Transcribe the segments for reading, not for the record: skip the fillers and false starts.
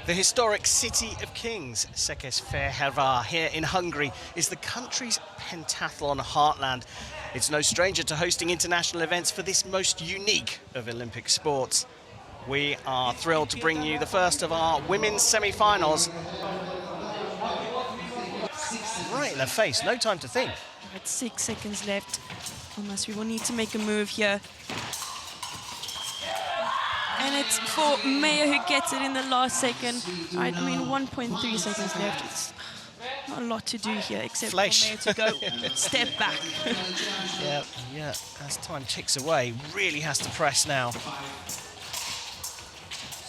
The historic City of Kings, Székesfehérvár, here in Hungary, is the country's pentathlon heartland. It's no stranger to hosting international events for this most unique of Olympic sports. We are thrilled to bring you the first of our women's semi-finals. Right in the face, no time to think. At 6 seconds left, unless we will need to make a move here. And it's for Meyer who gets it in the last second. I mean, 1.3 seconds left. It's not a lot to do here except for Meyer to go step back. Yeah, as time ticks away, really has to press now.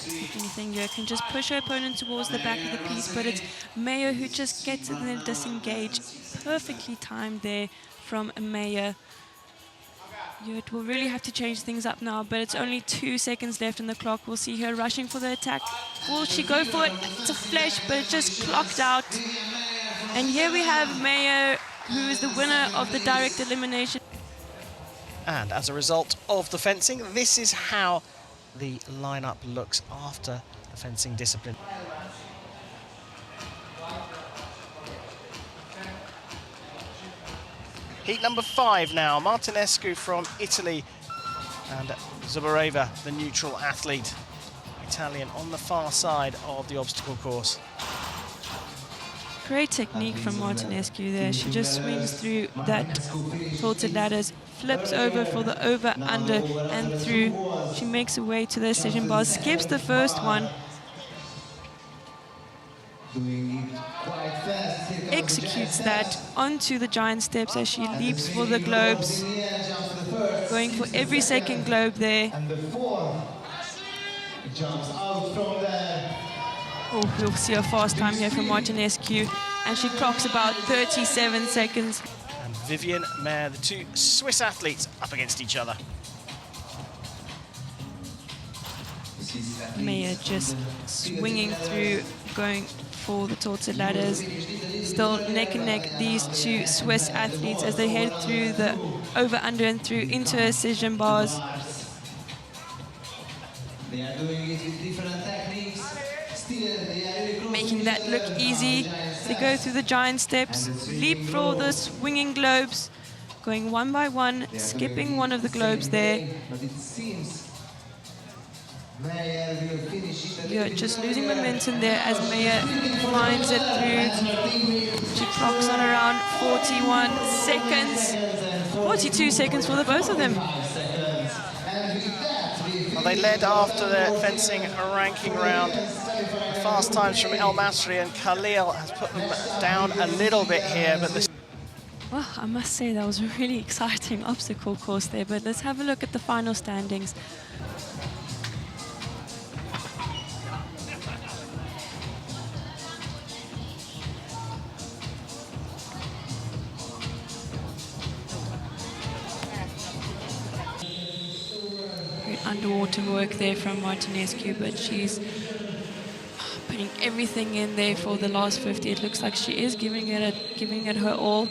If anything, you can just push her opponent towards the back of the piece, but it's Meyer who just gets it and then disengage. Perfectly timed there from Meyer. It will really have to change things up now, but it's only 2 seconds left on the clock. We'll see her rushing for the attack. Will she go for it? It's a flash, but it just clocked out. And here we have Meyer, who is the winner of the direct elimination. And as a result of the fencing, this is how the lineup looks after the fencing discipline. Heat number 5 now, Martinescu from Italy and Zubareva, the neutral athlete, Italian on the far side of the obstacle course. Great technique from Martinescu there. She just swings through that tilted ladders, flips over for the over, under and through. She makes her way to the decision bars, skips the first one. Executes that onto the giant steps as she leaps for the globes, going for every second globe there. Oh, we'll see a fast time here from Martinescu, and she clocks about 37 seconds. And Vivian Mayer, the two Swiss athletes up against each other. Meyer just swinging through, going for the tilted ladders. Still neck and neck, these two Swiss athletes as they head through the over, under and through into decision bars. Making that look easy. They go through the giant steps, leap for the swinging globes, going one by one, skipping one of the globes there. You're just losing momentum there as Meyer finds it through. She clocks on around 41 seconds. 42 seconds for the both of them. Well, they led after the fencing ranking round. The fast times from El Masri, and Khalil has put them down a little bit here, but this. Well, I must say that was a really exciting obstacle course there, but let's have a look at the final standings. Underwater work there from Martinescu, but she's putting everything in there for the last 50. It looks like she is giving it her all.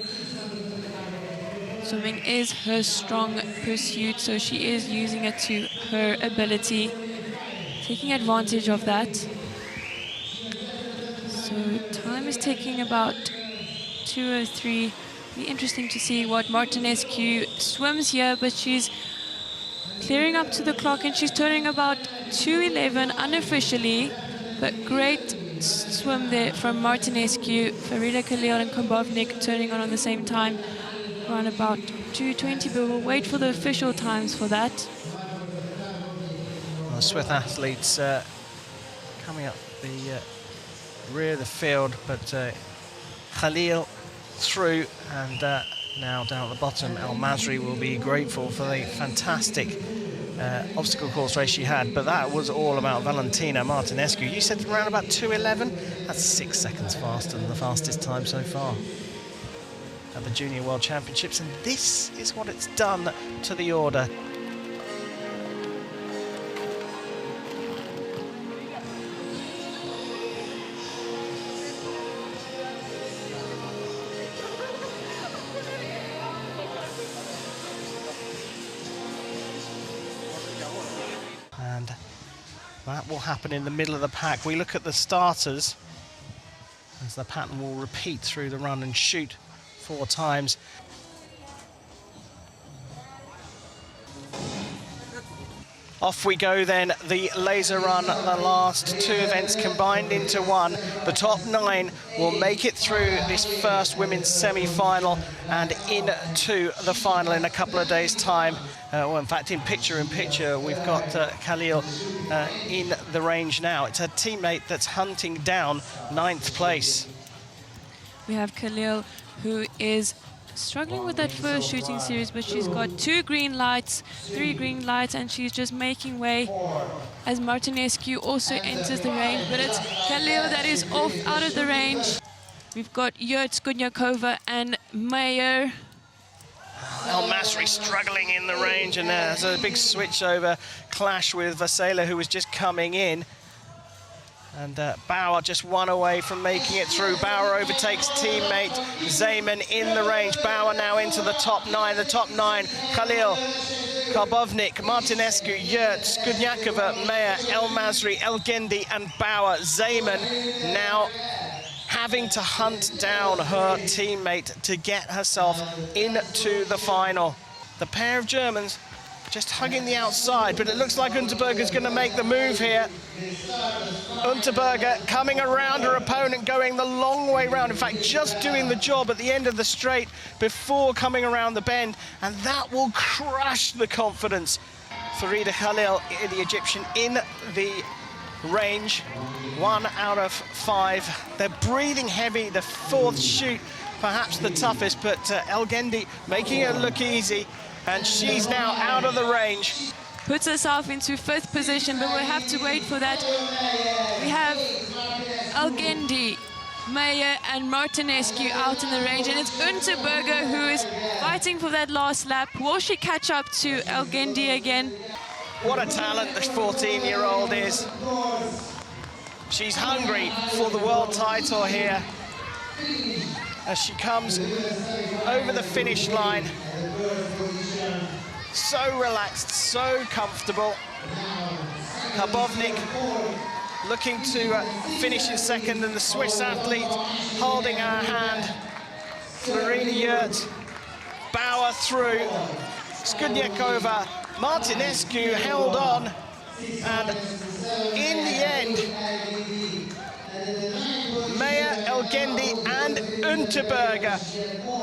Swimming is her strong pursuit, so she is using it to her ability, taking advantage of that. So time is taking about 2:03. Be interesting to see what Martinescu swims here, but she's clearing up to the clock and she's turning about 2:11 unofficially, but great swim there from Martinescu. Farida Khalil and Kombovnik turning on the same time, around about 2:20, but we'll wait for the official times for that. Well, the Swiss athletes coming up the rear of the field, but Khalil through, and now down at the bottom, El Masri will be grateful for the fantastic obstacle course race she had, but that was all about Valentina Martinescu. You said around about 2:11? That's 6 seconds faster than the fastest time so far at the Junior World Championships, and this is what it's done to the order. And that that will happen in the middle of the pack. We look at the starters as the pattern will repeat through the run and shoot 4 times. Off we go then, the laser run, the last 2 events combined into one. The top 9 will make it through this first women's semi-final and into the final in a couple of days' time. Well, in fact, in picture we've got Khalil in the range now. It's her teammate that's hunting down 9th place. We have Khalil, who is struggling with that first shooting series, but she's got 2 green lights, 3 green lights, and she's just making way as Martinescu also enters the range. But it's Khalil that is off out of the range. We've got Yurt, Skudnyakova and Mayer. El Masri struggling in the range, and there's a big switch over clash with Vasela, who was just coming in. And Bauer just 1 away from making it through. Bauer overtakes teammate Zayman in the range. Bauer now into the top 9. The top 9, Khalil, Karbovnik, Martinescu, Yurt, Skudnyakova, Mayer, El Masri, El Gendi and Bauer. Zayman now having to hunt down her teammate to get herself into the final. The pair of Germans just hugging the outside, but it looks like Unterberger's going to make the move here. Unterberger coming around her opponent, going the long way round. In fact, just doing the job at the end of the straight before coming around the bend, and that will crush the confidence. Farida Khalil, the Egyptian, in the range, 1 out of 5. They're breathing heavy. The 4th shoot, perhaps the toughest, but El Gendi making it look easy. And she's now out of the range. Puts herself into 5th position, but we'll have to wait for that. We have El Gendi, Mayer and Martinescu out in the range, and it's Unterberger who is fighting for that last lap. Will she catch up to El Gendi again? What a talent this 14-year-old is. She's hungry for the world title here as she comes over the finish line. So relaxed, so comfortable. Karbovnik looking to finish in 2nd, and the Swiss athlete holding her hand. Florina Yurt, Bauer through, Skudnyakova, Martinescu held on, and in the end, Mayer, El Gendi and Unterberger,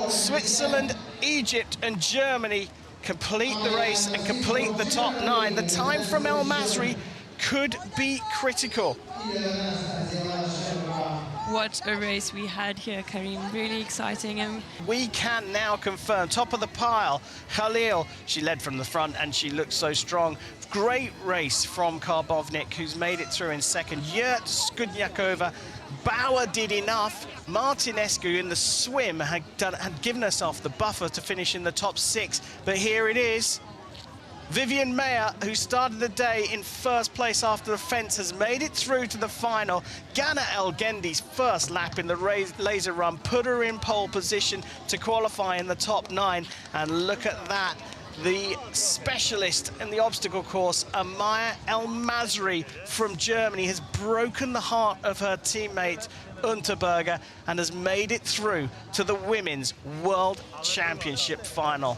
Switzerland, Egypt and Germany complete the race and complete the top 9. The time from El Masri could be critical. What a race we had here, Karim. Really exciting. And we can now confirm, top of the pile, Khalil. She led from the front and she looked so strong. Great race from Karbovnik, who's made it through in 2nd. Yurt, Skudnyakova, Bauer did enough. Martinescu in the swim had given herself the buffer to finish in the top 6, but here it is. Vivian Mayer, who started the day in 1st place after the fence, has made it through to the final. Ghana El Gendi's 1st lap in the laser run put her in pole position to qualify in the top 9, and look at that. The specialist in the obstacle course, Amaya El Masri from Germany, has broken the heart of her teammate Unterberger and has made it through to the Women's World Championship final.